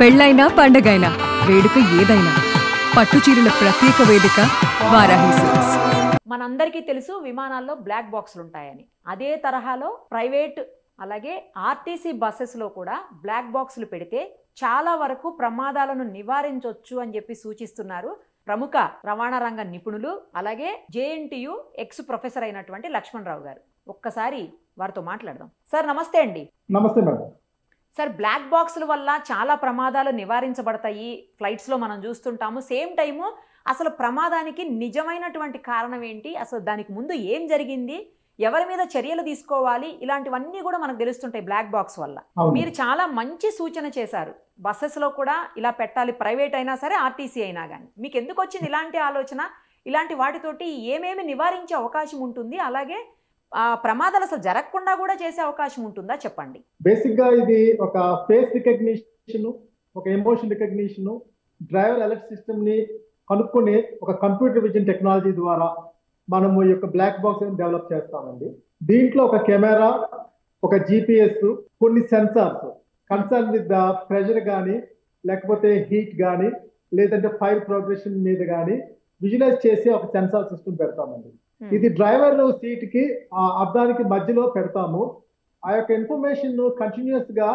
పెళ్ళైనా పండగైనా వేడుక ఏదైనా పట్టుచీరల ప్రత్యేక వేదిక వారాహి సిల్క్స్. మనందరికీ తెలుసు విమానాల్లో బ్లాక్ బాక్సులు ఉంటాయని. అదే తరహాలో ప్రైవేట్ అలాగే ఆర్టీసీ బస్సెస్లో కూడా బ్లాక్ బాక్సులు పెడితే చాలా వరకు ప్రమాదాలను నివారించవచ్చు అని చెప్పి సూచిస్తున్నారు ప్రముఖ రవాణా రంగ నిపుణులు అలాగే జేఎన్టీయు ఎక్స్ ప్రొఫెసర్ అయినటువంటి లక్ష్మణ్ రావు గారు. ఒక్కసారి వారితో మాట్లాడదాం. సార్ నమస్తే అండి. నమస్తే మేడం. సార్, బ్లాక్ బాక్సుల వల్ల చాలా ప్రమాదాలు నివారించబడతాయి, ఫ్లైట్స్లో మనం చూస్తుంటాము. సేమ్ టైము అసలు ప్రమాదానికి నిజమైనటువంటి కారణం ఏంటి, అసలు దానికి ముందు ఏం జరిగింది, ఎవరి మీద చర్యలు తీసుకోవాలి, ఇలాంటివన్నీ కూడా మనకు తెలుస్తుంటాయి బ్లాక్ బాక్స్ వల్ల. మీరు చాలా మంచి సూచన చేశారు. బస్సెస్లో కూడా ఇలా పెట్టాలి, ప్రైవేట్ అయినా సరే ఆర్టీసీ అయినా కానీ. మీకు ఎందుకు వచ్చింది ఇలాంటి ఆలోచన? ఇలాంటి వాటితోటి ఏమేమి నివారించే అవకాశం ఉంటుంది, అలాగే ప్రమాదాలు అసలు జరగకుండా కూడా చేసే అవకాశం ఉంటుందా చెప్పండి. బేసిక్ గా ఇది ఒక ఫేస్ రికగ్నిషన్, ఒక emotion recognition, driver alert system ని కనుక్కొని ఒక కంప్యూటర్ విజన్ టెక్నాలజీ ద్వారా మనము ఈ యొక్క బ్లాక్ బాక్స్ డెవలప్ చేస్తామండి. దీంట్లో ఒక కెమెరా, ఒక జిపిఎస్, కొన్ని sensors concern with the pressure కానీ లేకపోతే హీట్ కానీ లేదంటే ఫైర్ ప్రోగ్రెషన్ మీద కానీ విజువలైజ్ చేసి ఒక సెన్సార్ సిస్టమ్ పెడతామండి. ఇది డ్రైవర్ సీట్ కి అద్దానికి మధ్యలో పెడతాము. ఆ యొక్క ఇన్ఫర్మేషన్ కంటిన్యూస్ గా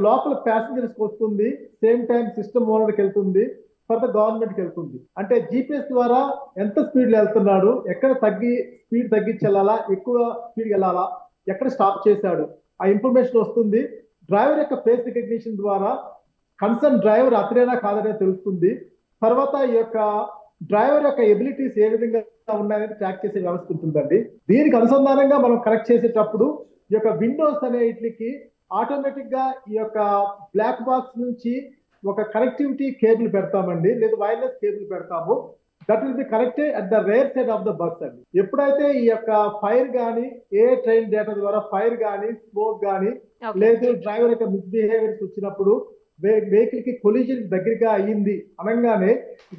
లోపల ప్యాసింజర్స్ కి వస్తుంది, సేమ్ టైం సిస్టమ్ ఓనర్కి వెళ్తుంది, తర్వాత గవర్నమెంట్ కి వెళ్తుంది. అంటే జిపిఎస్ ద్వారా ఎంత స్పీడ్ వెళ్తున్నాడు, ఎక్కడ స్పీడ్ తగ్గించాలా, ఎక్కువ స్పీడ్ వెళ్ళాలా, ఎక్కడ స్టాప్ చేశాడు, ఆ ఇన్ఫర్మేషన్ వస్తుంది. డ్రైవర్ యొక్క ఫేస్ రికగ్నిషన్ ద్వారా కన్సర్న్ డ్రైవర్ అతనేనా కాదనే తెలుస్తుంది. తర్వాత ఈ యొక్క డ్రైవర్ యొక్క ఎబిలిటీస్ ఏ విధంగా ఉన్నాయని ట్రాక్ చేసే వ్యవస్థ ఉంటుందండి. దీనికి అనుసంధానంగా మనం కనెక్ట్ చేసేటప్పుడు ఈ యొక్క విండోస్ అనేటికి ఆటోమేటిక్ గా ఈ యొక్క బ్లాక్ బాక్స్ నుంచి ఒక కనెక్టివిటీ కేబుల్ పెడతామండి, లేదా వైర్లెస్ కేబుల్ పెడతాము. That will be connected at the rare side of the bus అండి. ఎప్పుడైతే ఈ యొక్క ఫైర్ కానీ ఏ ట్రైన్ డేటా ద్వారా ఫైర్ కానీ స్మోక్ కానీ లేదు డ్రైవర్ యొక్క మిస్బిహేవియర్స్ వచ్చినప్పుడు వెహికల్ కి కొలిజన్ దగ్గరగా అయ్యింది అనగానే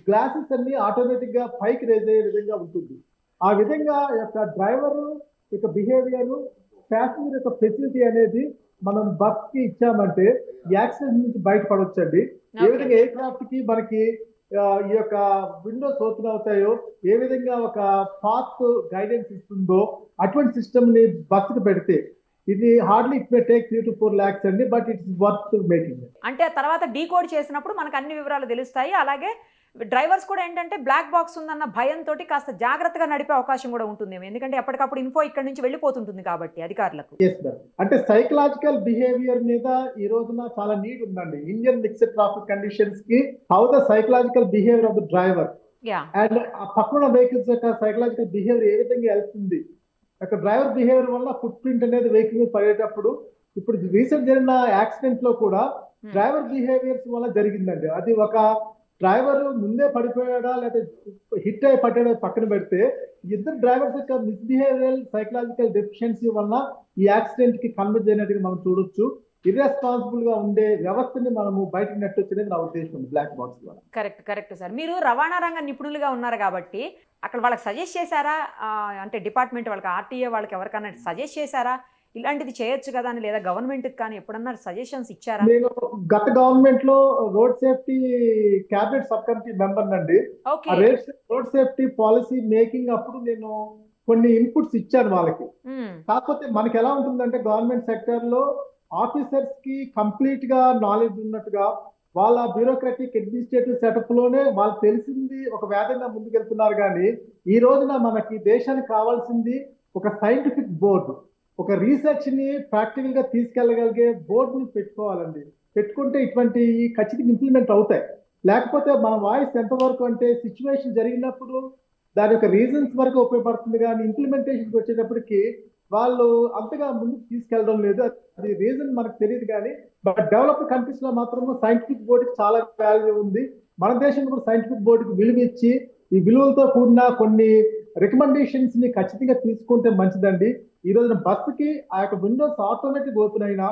గ్లాసెస్ అన్ని ఆటోమేటిక్ గా పైకి రేజ్ అయ్యే విధంగా ఉంటుంది. ఆ విధంగా యొక్క డ్రైవర్ యొక్క బిహేవియర్, ప్యాసింజర్ యొక్క ఫెసిలిటీ అనేది మనం బస్ కి ఇచ్చామంటే యాక్సిడెంట్ నుంచి బయటపడవచ్చండి. ఏ విధంగా ఎయిర్ క్రాఫ్ట్ కి మనకి ఈ యొక్క విండోస్ ఓపెన్ అవుతాయో, ఏ విధంగా ఒక పాత్ గైడెన్స్ ఇస్తుందో అటువంటి సిస్టమ్ ని బస్ కి పెడితే ఇది hardly it may take 3 to 4 lakhs అండి, బట్ ఇట్స్ వర్త్ మేకింగ్. అంటే తర్వాత డీకోడ్ చేసినప్పుడు మనకు అన్ని వివరాలు తెలుస్తాయి. అలాగే డ్రైవర్స్ కూడా ఏంటంటే బ్లాక్ బాక్స్ ఉందన్న భయంతో కాస్త జాగ్రత్తగా నడిపే అవకాశం కూడా ఉంటుంది, ఎందుకంటే ఎప్పటికప్పుడు ఇన్ఫో ఇక్కడ నుంచి వెళ్ళిపోతుంటుంది కాబట్టి అధికారులకు. అంటే సైకలాజికల్ బిహేవియర్ మీద ఈ రోజున చాలా నీడ్ ఉందండి. ఇండియన్ మిక్స్డ్ ట్రాఫిక్ కండిషన్స్ కి how the psychological behaviour of the driver and పక్కన వెహికల్స్ యొక్క సైకలాజికల్ బిహేవియర్ ఏ విధంగా వెళ్తుంది, ఒక డ్రైవర్ బిహేవియర్ వల్ల ఫుట్ ప్రింట్ అనేది వెహికల్ మీద పడేటప్పుడు ఇప్పుడు రీసెంట్ జరిగిన యాక్సిడెంట్ లో కూడా డ్రైవర్ బిహేవియర్స్ వల్ల జరిగిందండి. అది ఒక డ్రైవర్ ముందే పడిపోయాడా లేదా హిట్ అయి పడ్డాడా పక్కన పెడితే ఇద్దరు డ్రైవర్స్ యొక్క మిస్బిహేవియరల్ సైకలాజికల్ డెఫిషియన్సీ వల్ల ఈ యాక్సిడెంట్ కి కన్వర్ట్ అయినట్టుగా మనం చూడొచ్చు. ఇర్రెస్పాన్సిబుల్ గా ఉండే వ్యవస్థని మనము బయటకు నెట్టొచ్చేది నా ఉద్దేశం బ్లాక్ బాక్స్ ద్వారా. Correct sir. మీరు రవాణా రంగ నిపుణులుగా ఉన్నారు కాబట్టి అక్కడ వాళ్ళకి సజెస్ట్ చేశారా, అంటే డిపార్ట్మెంట్ వాళ్ళకి, ఆర్టీఏ వాళ్ళకి ఎవరికన్నా సజెస్ట్ చేశారా ఇలాంటిది చేయొచ్చు కదా అని, లేదా గవర్నమెంట్ కి కానీ ఎప్పుడన్నా సజెషన్స్ ఇచ్చారా? నేను గత గవర్నమెంట్ లో road safety cabinet sub committee member నండి. రోడ్ సేఫ్టీ పాలసీ మేకింగ్ అప్పుడు నేను కొన్ని ఇన్పుట్స్ ఇచ్చాను వాళ్ళకి. కాకపోతే మనకి ఎలా ఉంటుందంటే గవర్నమెంట్ సెక్టర్ లో ఆఫీసర్స్ కి కంప్లీట్ గా నాలెడ్జ్ ఉన్నట్టుగా వాళ్ళ బ్యూరోక్రటిక్ అడ్మినిస్ట్రేటివ్ సెటప్ లోనే వాళ్ళు తెలిసింది ఒక వేదంగా ముందుకెళ్తున్నారు. కానీ ఈ రోజున మనకి దేశానికి కావాల్సింది ఒక సైంటిఫిక్ బోర్డు, ఒక రీసెర్చ్ ని ప్రాక్టికల్ గా తీసుకెళ్లగలిగే బోర్డుని పెట్టుకోవాలండి. పెట్టుకుంటే ఇటువంటి ఖచ్చితంగా ఇంప్లిమెంట్ అవుతాయి. లేకపోతే మన వాయిస్ ఎంతవరకు అంటే సిచ్యువేషన్ జరిగినప్పుడు దాని యొక్క రీజన్స్ వరకు ఉపయోగపడుతుంది, కానీ ఇంప్లిమెంటేషన్కి వచ్చేటప్పటికి వాళ్ళు అంతగా ముందుకు తీసుకెళ్ళడం లేదు. అది రీజన్ మనకు తెలియదు. కానీ బట్ డెవలప్డ్ కంట్రీస్ లో మాత్రం సైంటిఫిక్ బోర్డుకి చాలా వాల్యూ ఉంది. మన దేశంలో కూడా సైంటిఫిక్ బోర్డుకి విలువ ఇచ్చి ఈ విలువలతో కూడిన కొన్ని రికమెండేషన్స్ ని ఖచ్చితంగా తీసుకుంటే మంచిదండి. ఈ రోజున బస్సుకి ఆ యొక్క విండోస్ ఆటోమేటిక్ ఓపెన్ అయినా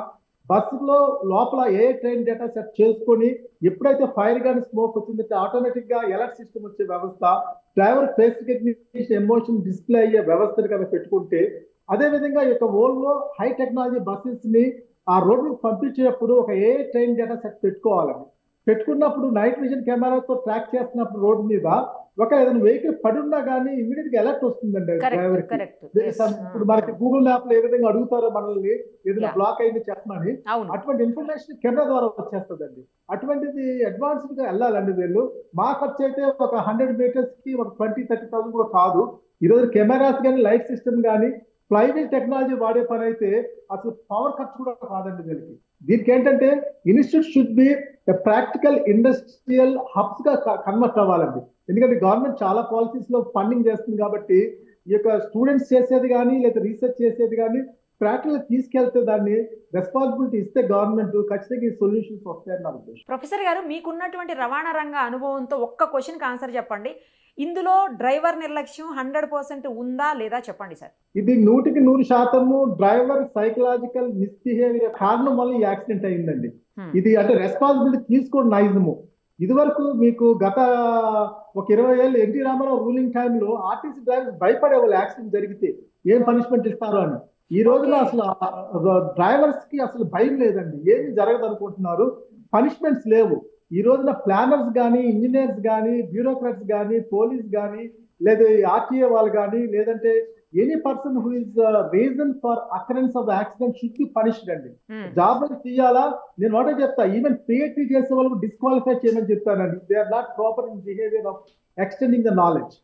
బస్సులో లోపల ఏ ట్రైన్ డేటా సెట్ చేసుకొని ఎప్పుడైతే ఫైర్ కానీ స్మోక్ వచ్చిందంటే ఆటోమేటిక్ గా అలర్ట్ సిస్టమ్ వచ్చే వ్యవస్థ, driver face recognition emotion display అయ్యే వ్యవస్థను కనుక పెట్టుకుంటే, అదే విధంగా ఈ యొక్క వోల్వో హై టెక్నాలజీ బస్సెస్ ని ఆ రోడ్డు పంపించేటప్పుడు ఒక ఏ ట్రైన్ డేటా సెట్ పెట్టుకోవాలండి. పెట్టుకున్నప్పుడు నైట్ విజన్ కెమెరాతో ట్రాక్ చేస్తున్నప్పుడు రోడ్డు మీద ఒక ఏదైనా వెహికల్ పడున్నా కానీ ఇమీడియట్ గా అలర్ట్ వస్తుందండి డ్రైవర్ కి. ఇప్పుడు మనకి గూగుల్ మ్యాప్ లో ఏ విధంగా అడుగుతారో మనల్ని ఏదైనా బ్లాక్ అయింది చెప్పమని, అటువంటి ఇన్ఫర్మేషన్ కెమెరా ద్వారా వచ్చేస్తుందండి. అటువంటిది అడ్వాన్స్డ్ గా వెళ్ళాలండి వీళ్ళు. మా ఖర్చు అయితే ఒక 100 మీటర్స్ కి ఒక 20-30,000 కూడా కాదు. ఈరోజు కెమెరాస్ కానీ లైట్ సిస్టమ్ కానీ ఫ్లైవీల్ టెక్నాలజీ వాడే పని అయితే అసలు పవర్ ఖర్చు కూడా కాదండి వీళ్ళకి. దీనికి ఏంటంటే institute should be practical industrial hubs గా కన్వర్ట్ అవ్వాలండి. ఎందుకంటే గవర్నమెంట్ చాలా పాలసీస్ లో ఫండింగ్ చేస్తుంది కాబట్టి ఈ యొక్క స్టూడెంట్స్ చేసేది కానీ లేదా రీసెర్చ్ చేసేది కానీ ప్రాక్టికల్ తీసుకెళ్తే దాన్ని రెస్పాన్సిబిలిటీ ఇస్తే గవర్నమెంట్ ఖచ్చితంగా ఈ సొల్యూషన్స్ వస్తాయని నా ఉద్దేశం. ప్రొఫెసర్ గారు, మీకున్నటువంటి రవాణా రంగ అనుభవంతో ఒక్క క్వశ్చన్కి ఆన్సర్ చెప్పండి. ఇందులో డ్రైవర్ నిర్లక్ష్యం 100% ఉందా లేదా చెప్పండి సార్. ఇది 100% డ్రైవర్ సైకలాజికల్ మిస్బిహేవియర్ కారణం వల్ల ఈ యాక్సిడెంట్ అయిందండి. ఇది అంటే రెస్పాన్సిబిలిటీ తీసుకోండి నైజము. ఇదివరకు మీకు గత ఒక 20 ఏళ్ళు ఎన్టీ రామారావు రూలింగ్ టైంలో ఆర్టీసీ డ్రైవర్స్ భయపడేవాళ్ళు యాక్సిడెంట్ జరిగితే ఏం పనిష్మెంట్ ఇస్తారో అని. ఈ రోజున అసలు డ్రైవర్స్ కి అసలు భయం లేదండి. ఏమి జరగదు అనుకుంటున్నారు, పనిష్మెంట్స్ లేవు. ఈ రోజున ప్లానర్స్ కానీ ఇంజనీర్స్ కానీ బ్యూరోక్రాట్స్ కానీ పోలీస్ కానీ లేదా ఆర్టీఏ వాళ్ళు కానీ లేదంటే any person who is reason for occurrence of accident should be punished అండి. జాబ్ తీయాలా, నేను ఒకటే చెప్తా, ఈవెన్ పిహెచ్డి చేసే వాళ్ళకు డిస్క్వాలిఫై చేయమని చెప్తానండి. They are not proper in behaviour of extending the knowledge.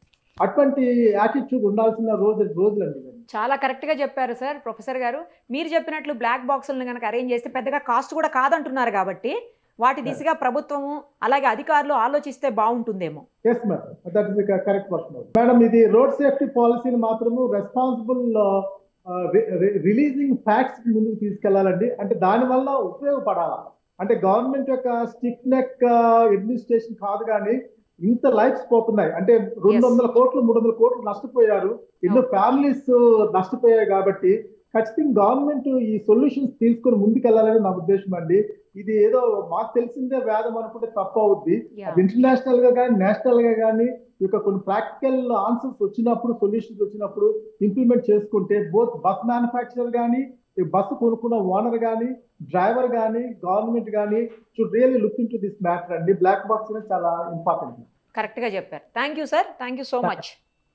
అటువంటి యాటిట్యూడ్ ఉండాల్సిన రోజులండి. చాలా కరెక్ట్గా చెప్పారు సార్ ప్రొఫెసర్ గారు. మీరు చెప్పినట్లు బ్లాక్ బాక్సులను కనుక అరేంజ్ చేస్తే పెద్దగా కాస్ట్ కూడా కాదంటున్నారు కాబట్టి వాటి దిశగా ప్రభుత్వము అలాగే అధికారులు ఆలోచిస్తే బాగుంటుందేమో. Yes madam, that is correct question madam. ఇది రోడ్ సేఫ్టీ పాలసీని మాత్రము రెస్పాన్సిబుల్ రిలీజింగ్ ఫ్యాక్ట్స్ ముందుకు తీసుకెళ్లాలండి. అంటే దానివల్ల ఉపయోగపడాలా, అంటే గవర్నమెంట్ యొక్క స్టిక్ నెక్ అడ్మినిస్ట్రేషన్ కాదు కానీ ఇంత లైఫ్స్ పోతున్నాయి. అంటే 200 కోట్లు 300 కోట్లు నష్టపోయారు, ఎన్నో ఫ్యామిలీస్ నష్టపోయాయి. కాబట్టి ఖచ్చితంగా గవర్నమెంట్ ఈ సొల్యూషన్స్ తీసుకొని ముందుకెళ్లాలని నా ఉద్దేశం అండి. ఇది ఏదో మాకు తెలిసిందే వేదం అనుకుంటే తప్పు అవుద్ది. ఇంటర్నేషనల్ గా కానీ నేషనల్ గా కానీ ఇక కొన్ని ప్రాక్టికల్ ఆన్సర్స్ వచ్చినప్పుడు సొల్యూషన్స్ వచ్చినప్పుడు ఇంప్లిమెంట్ చేసుకుంటే బోత్ బస్ మ్యానుఫ్యాక్చరర్ కానీ బస్సు కొనుక్కున్న ఓనర్ కానీ డ్రైవర్ కానీ గవర్నమెంట్ కానీ should really look in to this matter అండి. బ్లాక్ బాక్స్ అనేది చాలా ఇంపార్టెంట్. కరెక్ట్గా చెప్పారు. Thank you sir, thank you so much.